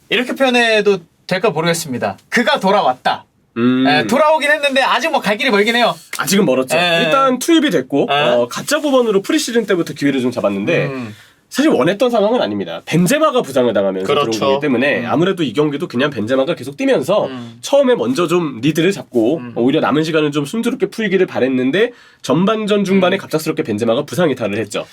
이렇게 표현해도 될까 모르겠습니다. 그가 돌아왔다. 돌아오긴 했는데 아직 뭐 갈 길이 멀긴 해요. 아직은 멀었죠. 일단 투입이 됐고 가짜 9번으로 프리시즌 때부터 기회를 좀 잡았는데 사실 원했던 상황은 아닙니다. 벤제마가 부상을 당하면서 그렇죠. 들어온 거기 때문에 아무래도 이 경기도 그냥 벤제마가 계속 뛰면서 처음에 먼저 좀 리드를 잡고 오히려 남은 시간을 좀 순조롭게 풀기를 바랬는데 전반전 중반에 갑작스럽게 벤제마가 부상 이탈을 했죠.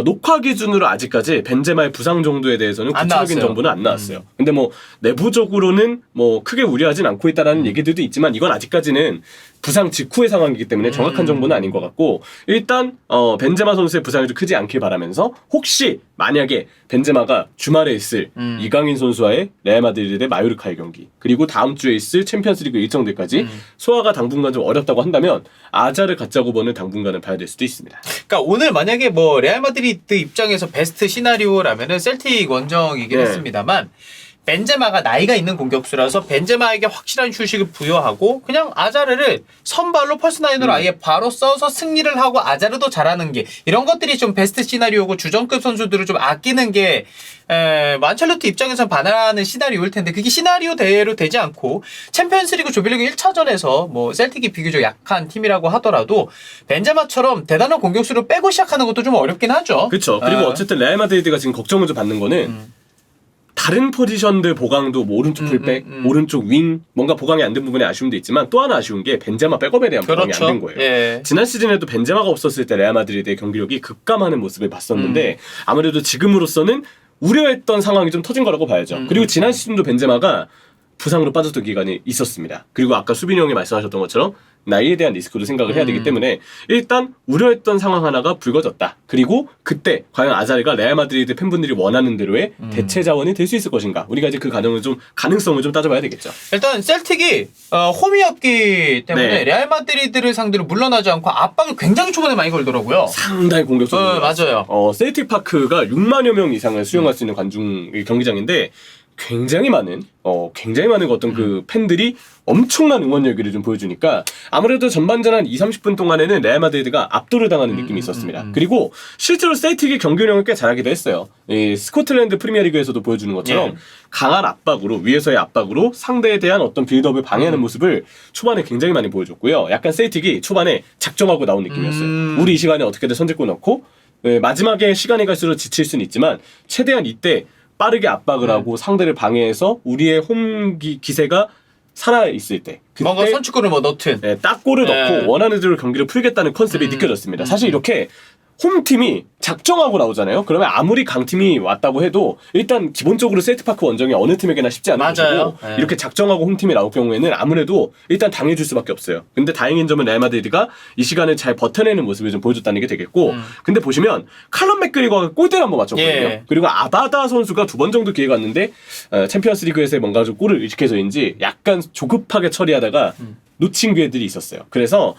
녹화 기준으로 아직까지 벤제마의 부상 정도에 대해서는 구체적인 정보는 안 나왔어요. 근데 뭐 내부적으로는 뭐 크게 우려하진 않고 있다라는 얘기들도 있지만 이건 아직까지는 부상 직후의 상황이기 때문에 정확한 정보는 아닌 것 같고 일단 벤제마 선수의 부상이 좀 크지 않길 바라면서 혹시 만약에 벤제마가 주말에 있을 이강인 선수와의 레알 마드리드의 마요르카의 경기 그리고 다음 주에 있을 챔피언스리그 일정들까지 소화가 당분간 좀 어렵다고 한다면 아자르 가짜 9번을 당분간은 봐야 될 수도 있습니다. 그러니까 오늘 만약에 뭐 레알 마드리드 입장에서 베스트 시나리오라면은 셀틱 원정이긴 했습니다만 벤제마가 나이가 있는 공격수라서 벤제마에게 확실한 휴식을 부여하고 그냥 아자르를 선발로 펄스9으로 아예 바로 써서 승리를 하고 아자르도 잘하는 게 이런 것들이 좀 베스트 시나리오고 주전급 선수들을 좀 아끼는 게 안첼로티 입장에서 반하는 시나리오일 텐데 그게 시나리오대로 되지 않고 챔피언스리그 조별리그 1차전에서 뭐 셀틱이 비교적 약한 팀이라고 하더라도 벤제마처럼 대단한 공격수를 빼고 시작하는 것도 좀 어렵긴 하죠. 그렇죠. 그리고 어쨌든 레알 마드리드가 지금 걱정을 좀 받는 거는 다른 포지션들 보강도 뭐 오른쪽 풀백, 오른쪽 윙 뭔가 보강이 안 된 부분에 아쉬움도 있지만 또 하나 아쉬운 게 벤제마 백업에 대한 보강이 안 된 거예요. 예. 지난 시즌에도 벤제마가 없었을 때 레알 마드리드의 경기력이 급감하는 모습을 봤었는데 아무래도 지금으로서는 우려했던 상황이 좀 터진 거라고 봐야죠. 그리고 지난 시즌도 벤제마가 부상으로 빠졌던 기간이 있었습니다. 그리고 아까 수빈이 형이 말씀하셨던 것처럼 나이에 대한 리스크도 생각을 해야 되기 때문에 일단 우려했던 상황 하나가 불거졌다. 그리고 그때 과연 아자르가 레알 마드리드 팬분들이 원하는 대로의 대체 자원이 될 수 있을 것인가. 우리가 이제 그 가능성을 좀 따져봐야 되겠죠. 일단 셀틱이 홈이었기 때문에 네. 레알 마드리드를 상대로 물러나지 않고 압박을 굉장히 초반에 많이 걸더라고요. 상당히 공격적으로. 맞아요. 셀틱 파크가 6만여 명 이상을 수용할 수 있는 관중 경기장인데 굉장히 많은 어떤 그 팬들이 엄청난 응원 열기를 좀 보여주니까 아무래도 전반전 한 20-30분 동안에는 레알 마드리드가 압도를 당하는 느낌이 있었습니다. 그리고 실제로 셀틱이 경기 운영을 꽤 잘하기도 했어요. 이 스코틀랜드 프리미어리그에서도 보여주는 것처럼 강한 압박으로 위에서의 압박으로 상대에 대한 어떤 빌드업을 방해하는 모습을 초반에 굉장히 많이 보여줬고요. 약간 셀틱이 초반에 작정하고 나온 느낌이었어요. 우리 이 시간에 어떻게든 선제골 넣고 마지막에 시간이 갈수록 지칠 수는 있지만 최대한 이때 빠르게 압박을 하고 상대를 방해해서 우리의 홈 기세가 살아있을 때 그때 뭔가 선취골을 뭐 넣든 딱 골을 넣고 원하는 대로 경기를 풀겠다는 컨셉이 느껴졌습니다. 사실 이렇게 홈팀이 작정하고 나오잖아요. 그러면 아무리 강팀이 왔다고 해도 일단 기본적으로 셀틱파크 원정이 어느 팀에게나 쉽지 않은 것이고 이렇게 작정하고 홈팀이 나올 경우에는 아무래도 일단 당해줄 수밖에 없어요. 근데 다행인 점은 레알 마드리드가 이 시간을 잘 버텨내는 모습을 좀 보여줬다는 게 되겠고 근데 보시면 칼럼 맥그리거가 골대를 한번 맞췄거든요. 그리고 아바다 선수가 2번 정도 기회가 왔는데 챔피언스 리그에서 뭔가 좀 골을 의식해서인지 약간 조급하게 처리하다가 놓친 기회들이 있었어요. 그래서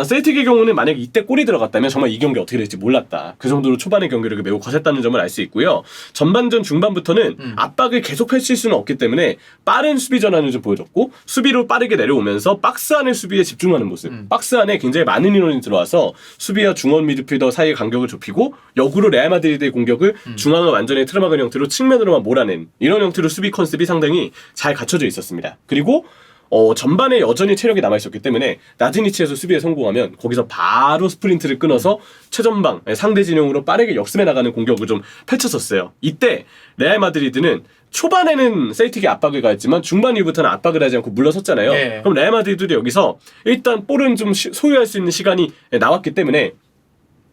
셀틱의 경우는 만약에 이때 골이 들어갔다면 정말 이 경기 어떻게 될지 몰랐다. 그 정도로 초반의 경기력이 매우 거셌다는 점을 알 수 있고요. 전반전 중반부터는 압박을 계속 펼칠 수는 없기 때문에 빠른 수비 전환을 좀 보여줬고 수비로 빠르게 내려오면서 박스 안의 수비에 집중하는 모습. 박스 안에 굉장히 많은 인원이 들어와서 수비와 중원 미드필더 사이의 간격을 좁히고 역으로 레알 마드리드의 공격을 중앙을 완전히 트라마간 형태로 측면으로만 몰아낸 이런 형태로 수비 컨셉이 상당히 잘 갖춰져 있었습니다. 그리고 전반에 여전히 체력이 남아있었기 때문에 낮은 위치에서 수비에 성공하면 거기서 바로 스프린트를 끊어서 최전방 상대 진영으로 빠르게 역습해 나가는 공격을 좀 펼쳤었어요. 이때 레알 마드리드는 초반에는 셀틱이 압박을 가했지만 중반 이후부터는 압박을 하지 않고 물러섰잖아요. 그럼 레알 마드리드도 여기서 일단 볼은 좀 소유할 수 있는 시간이 나왔기 때문에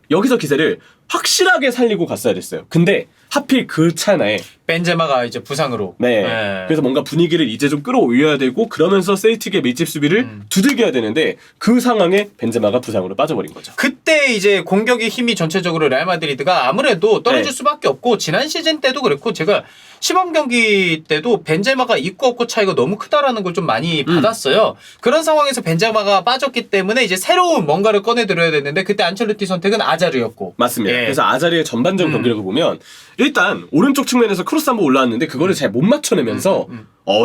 여기서 기세를 확실하게 살리고 갔어야 됐어요. 근데 하필 그 찰나에 벤제마가 이제 부상으로. 그래서 뭔가 분위기를 이제 좀 끌어올려야 되고 그러면서 셀틱의 밀집 수비를 두들겨야 되는데 그 상황에 벤제마가 부상으로 빠져버린 거죠. 그때 이제 공격의 힘이 전체적으로 레알 마드리드가 아무래도 떨어질 수밖에 없고 지난 시즌 때도 그랬고 제가 시범 경기 때도 벤제마가 있고 없고 차이가 너무 크다라는 걸 좀 많이 받았어요. 그런 상황에서 벤제마가 빠졌기 때문에 이제 새로운 뭔가를 꺼내들어야 됐는데 그때 안첼로티 선택은 아자르였고. 맞습니다. 그래서 아자르의 전반전 경기력을 보면 일단 오른쪽 측면에서 크로스 한번 올라왔는데 그거를 잘 못 맞춰내면서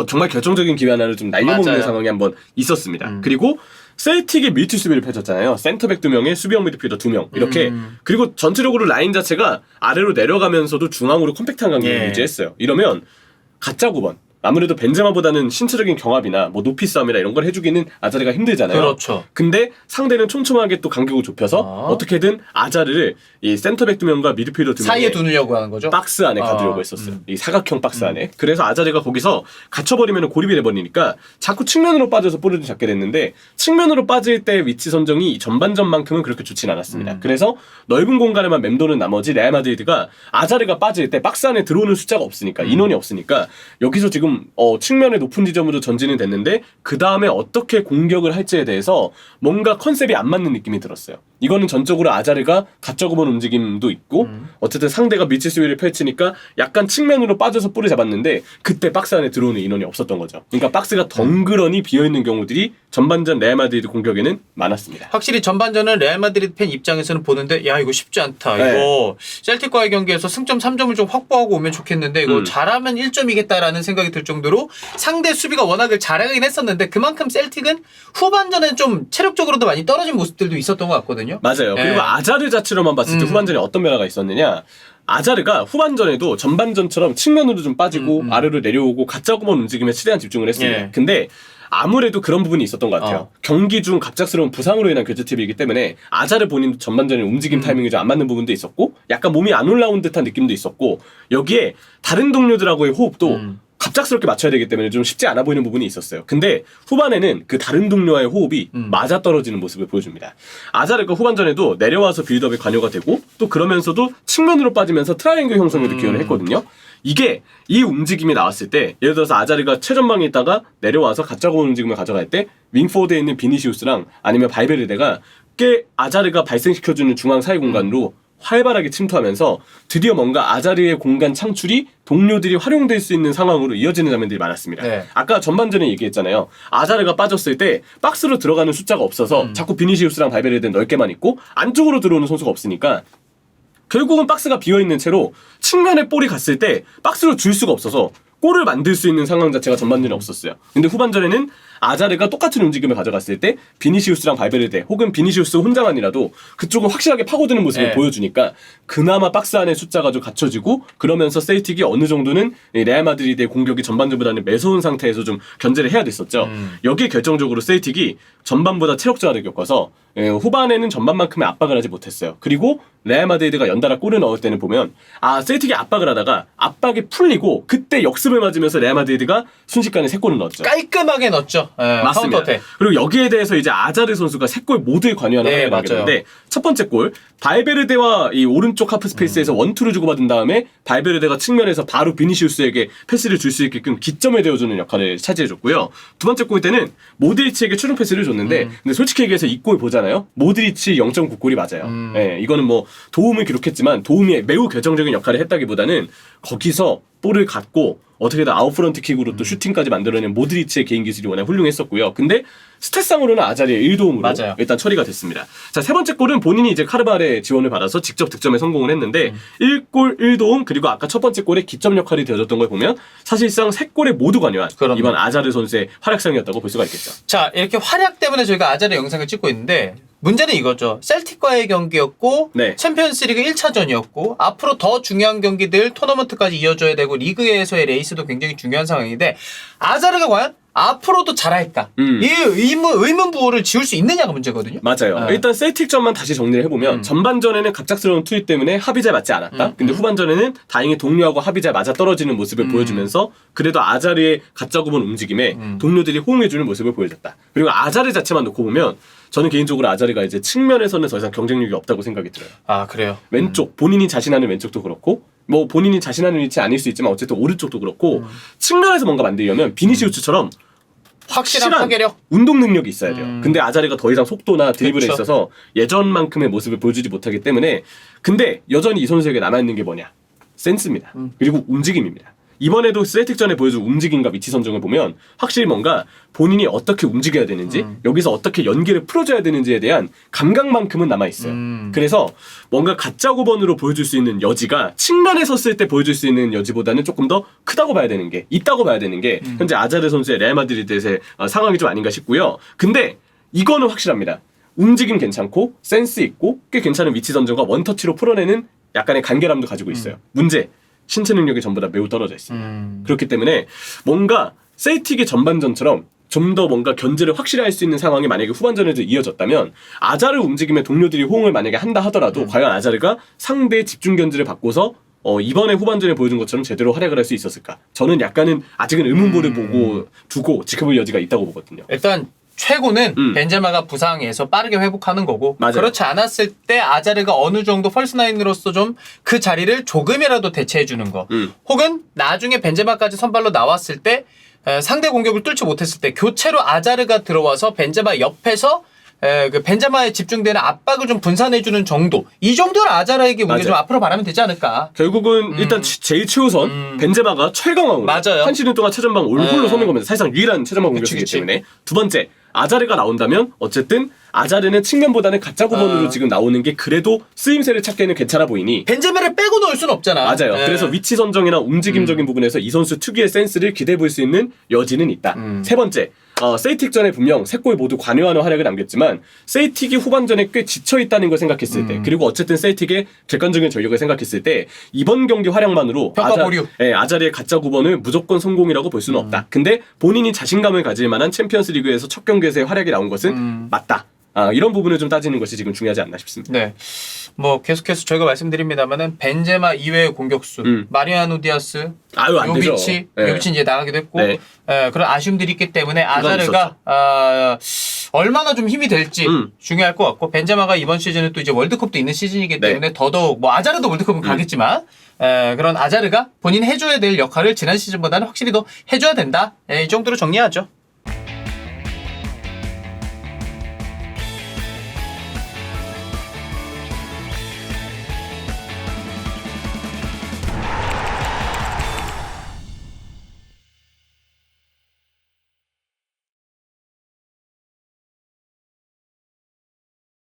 정말 결정적인 기회 하나를 좀 날려먹는 상황이 한번 있었습니다. 그리고 셀틱이 밀집 수비를 펼쳤잖아요. 센터백 2명에 수비형 미드필더 2명 이렇게 그리고 전체적으로 라인 자체가 아래로 내려가면서도 중앙으로 컴팩트한 간격을 유지했어요. 이러면 가짜 9번 아무래도 벤제마보다는 신체적인 경합이나 뭐 높이 싸움이나 이런 걸 해주기는 아자르가 힘들잖아요. 그렇죠. 근데 상대는 촘촘하게 또 간격을 좁혀서 어떻게든 아자르를 이 센터백 2명과 미드필더 2명의 사이에 두려고 하는 거죠. 박스 안에 가두려고 했었어요. 이 사각형 박스 안에. 그래서 아자르가 거기서 갇혀버리면 고립이 돼버리니까 자꾸 측면으로 빠져서 볼을 잡게 됐는데 측면으로 빠질 때 위치 선정이 전반전만큼은 그렇게 좋진 않았습니다. 그래서 넓은 공간에만 맴도는 나머지 레알 마드리드가 아자르가 빠질 때 박스 안에 들어오는 숫자가 없으니까 인원이 없으니까 여기서 지금 측면의 높은 지점으로 전진은 됐는데 그 다음에 어떻게 공격을 할지에 대해서 뭔가 컨셉이 안 맞는 느낌이 들었어요. 이거는 전적으로 아자르가 가짜구번 움직임도 있고 어쨌든 상대가 밀치 수위를 펼치니까 약간 측면으로 빠져서 볼을 잡았는데 그때 박스 안에 들어오는 인원이 없었던 거죠. 그러니까 박스가 덩그러니 비어있는 경우들이 전반전 레알 마드리드 공격에는 많았습니다. 확실히 전반전은 레알 마드리드 팬 입장에서는 보는데 야 이거 쉽지 않다. 네. 이거 셀틱과의 경기에서 승점 3점을 좀 확보하고 오면 좋겠는데 이거 잘하면 1점이겠다라는 생각이 들 정도로 상대 수비가 워낙 잘하긴 했었는데 그만큼 셀틱은 후반전에 좀 체력적으로도 많이 떨어진 모습들도 있었던 것 같거든요. 맞아요. 네. 그리고 아자르 자체로만 봤을 때 후반전에 어떤 변화가 있었느냐. 아자르가 후반전에도 전반전처럼 측면으로 좀 빠지고 아래로 내려오고 가짜구번 움직임에 최대한 집중을 했습니다. 예. 근데 아무래도 그런 부분이 있었던 것 같아요. 경기 중 갑작스러운 부상으로 인한 교체 팁이기 때문에 아자르 본인도 전반전에 움직임 타이밍이 좀 안 맞는 부분도 있었고 약간 몸이 안 올라온 듯한 느낌도 있었고 여기에 다른 동료들하고의 호흡도 갑작스럽게 맞춰야 되기 때문에 좀 쉽지 않아 보이는 부분이 있었어요. 근데 후반에는 그 다른 동료와의 호흡이 맞아떨어지는 모습을 보여줍니다. 아자르가 후반전에도 내려와서 빌드업에 관여가 되고 또 그러면서도 측면으로 빠지면서 트라이앵글 형성에도 기여를 했거든요. 이게 이 움직임이 나왔을 때 예를 들어서 아자르가 최전방에 있다가 내려와서 가짜고원 움직임을 가져갈 때 윙포드에 있는 비니시우스랑 아니면 발베르데가 꽤 아자르가 발생시켜주는 중앙 사이 공간으로 활발하게 침투하면서 드디어 뭔가 아자르의 공간 창출이 동료들이 활용될 수 있는 상황으로 이어지는 장면들이 많았습니다. 네. 아까 전반전에 얘기했잖아요. 아자르가 빠졌을 때 박스로 들어가는 숫자가 없어서 자꾸 비니시우스랑 발베르데는 넓게만 있고 안쪽으로 들어오는 선수가 없으니까 결국은 박스가 비어있는 채로 측면에 볼이 갔을 때 박스로 줄 수가 없어서 골을 만들 수 있는 상황 자체가 전반전에 없었어요. 근데 후반전에는 아자르가 똑같은 움직임을 가져갔을 때 비니시우스랑 발베르데 혹은 비니시우스 혼자만이라도 그쪽을 확실하게 파고드는 모습을 네. 보여주니까 그나마 박스 안에 숫자가 좀 갖춰지고 그러면서 셀틱이 어느 정도는 이 레알 마드리드의 공격이 전반전보다는 매서운 상태에서 좀 견제를 해야 됐었죠. 여기에 결정적으로 셀틱이 전반보다 체력 저하를 겪어서 후반에는 전반만큼의 압박을 하지 못했어요. 그리고 레알 마드리드가 연달아 골을 넣을 때는 보면 셀틱이 압박을 하다가 압박이 풀리고 그때 역습을 맞으면서 레알 마드리드가 순식간에 3골을 넣었죠. 깔끔하게 넣었죠. 네, 맞습니다. 카운터택. 그리고 여기에 대해서 이제 아자르 선수가 3골 모두에 관여하는 네, 활약을 하게 맞아요. 되는데 첫 번째 골 발베르데와 이 오른쪽 하프 스페이스에서 원투를 주고받은 다음에 발베르데가 측면에서 바로 비니시우스에게 패스를 줄 수 있게끔 기점을 되어주는 역할을 차지해줬고요. 두 번째 골 때는 모드리치에게 최종 패스를 줬는데 근데 솔직히 얘기해서 이 골 보잖아요. 모드리치 0.9골이 맞아요. 네, 이거는 뭐 도움을 기록했지만 도움이 매우 결정적인 역할을 했다기보다는 거기서 볼을 갖고 어떻게든 아웃프런트 킥으로 또 슈팅까지 만들어낸 모드리치의 개인 기술이 워낙 훌륭했었고요. 근데 스탯상으로는 아자르의 1도움으로 맞아요. 일단 처리가 됐습니다. 자, 세 번째 골은 본인이 이제 카르발의 지원을 받아서 직접 득점에 성공을 했는데 1골 1도움 그리고 아까 첫 번째 골에 기점 역할이 되어줬던 걸 보면 사실상 3골에 모두 관여한 그럼요. 이번 아자르 선수의 활약상이었다고 볼 수가 있겠죠. 자, 이렇게 활약 때문에 저희가 아자르 영상을 찍고 있는데 문제는 이거죠. 셀틱과의 경기였고 네. 챔피언스리그 1차전이었고 앞으로 더 중요한 경기들 토너먼트까지 이어져야 되고 리그에서의 레이스도 굉장히 중요한 상황인데 아자르가 과연 앞으로도 잘할까? 이 의문부호를 지울 수 있느냐가 문제거든요. 맞아요. 네. 일단 셀틱전만 다시 정리를 해보면 전반전에는 갑작스러운 투입 때문에 합이 잘 맞지 않았다. 근데 후반전에는 다행히 동료하고 합이 잘 맞아 떨어지는 모습을 보여주면서 그래도 아자르의 가짜구번 움직임에 동료들이 호응해주는 모습을 보여줬다. 그리고 아자르 자체만 놓고 보면 저는 개인적으로 아자르가 이제 측면에서는 더 이상 경쟁력이 없다고 생각이 들어요. 아, 그래요? 왼쪽 본인이 자신하는 왼쪽도 그렇고 뭐 본인이 자신하는 위치 아닐 수 있지만 어쨌든 오른쪽도 그렇고 측면에서 뭔가 만들려면 비니시우스처럼 확실한 파괴력? 운동 능력이 있어야 돼요. 근데 아자르가 더 이상 속도나 드리블에 그쵸. 있어서 예전만큼의 모습을 보여주지 못하기 때문에 근데 여전히 이 선수에게 남아있는 게 뭐냐? 센스입니다. 그리고 움직임입니다. 이번에도 셀틱전에 보여준 움직임과 위치 선정을 보면 확실히 뭔가 본인이 어떻게 움직여야 되는지 여기서 어떻게 연기를 풀어줘야 되는지에 대한 감각만큼은 남아있어요. 그래서 뭔가 가짜 9번으로 보여줄 수 있는 여지가 측면에 섰을 때 보여줄 수 있는 여지보다는 조금 더 크다고 봐야 되는 게 있다고 봐야 되는 게 현재 아자르 선수의 레알 마드리드에서의 상황이 좀 아닌가 싶고요. 근데 이거는 확실합니다. 움직임 괜찮고 센스 있고 꽤 괜찮은 위치 선정과 원터치로 풀어내는 약간의 간결함도 가지고 있어요. 문제 신체 능력이 전부 다 매우 떨어져 있습니다. 그렇기 때문에 뭔가 셀틱의 전반전처럼 좀 더 뭔가 견제를 확실히 할 수 있는 상황이 만약에 후반전에도 이어졌다면 아자르 움직임에 동료들이 호응을 만약에 한다 하더라도 과연 아자르가 상대의 집중 견제를 바꿔서 이번에 후반전에 보여준 것처럼 제대로 활약을 할 수 있었을까? 저는 약간은 아직은 의문부를 보고 두고 지켜볼 여지가 있다고 보거든요. 일단 최고는 벤제마가 부상에서 빠르게 회복하는 거고 맞아요. 그렇지 않았을 때 아자르가 어느 정도 펄스나인으로서 좀 그 자리를 조금이라도 대체해 주는 거 혹은 나중에 벤제마까지 선발로 나왔을 때 상대 공격을 뚫지 못했을 때 교체로 아자르가 들어와서 벤제마 옆에서 그 벤제마에 집중되는 압박을 좀 분산해주는 정도 이 정도는 아자르에게 우리가 좀 앞으로 바라면 되지 않을까. 결국은 일단 제일 최우선 벤제마가 최강왕으로 맞아요. 한 시즌 동안 최전방 올홀로 서는 겁니다. 사실상 유일한 최전방 공격수이기 그치. 때문에. 두 번째 아자르가 나온다면 어쨌든 아자르는 측면보다는 가짜 9번으로 지금 나오는 게 그래도 쓰임새를 찾기에는 괜찮아 보이니 벤제마를 빼고 넣을 수는 없잖아. 맞아요. 그래서 위치 선정이나 움직임적인 부분에서 이 선수 특유의 센스를 기대해 볼 수 있는 여지는 있다. 세 번째, 세이틱전에 분명 세 골 모두 관여하는 활약을 남겼지만 세이틱이 후반전에 꽤 지쳐있다는 걸 생각했을 때 그리고 어쨌든 세이틱의 객관적인 전력을 생각했을 때 이번 경기 활약만으로 평가 보류. 아자르의 가짜 9번을 무조건 성공이라고 볼 수는 없다. 근데 본인이 자신감을 가질 만한 챔피언스 리그에서 첫 경기에서의 활약이 나온 것은 맞다. 이런 부분을 좀 따지는 것이 지금 중요하지 않나 싶습니다. 네. 뭐 계속해서 저희가 말씀드립니다만은 벤제마 이외의 공격수 마리아노 디아스, 안 되죠. 요비치, 네. 요비치 이제 나가기도 했고 네. 그런 아쉬움들이 있기 때문에 아자르가 얼마나 좀 힘이 될지 중요할 것 같고 벤제마가 이번 시즌은 또 이제 월드컵도 있는 시즌이기 때문에 더더욱 뭐 아자르도 월드컵은 가겠지만 그런 아자르가 본인 해줘야 될 역할을 지난 시즌보다는 확실히 더 해줘야 된다. 이 정도로 정리하죠.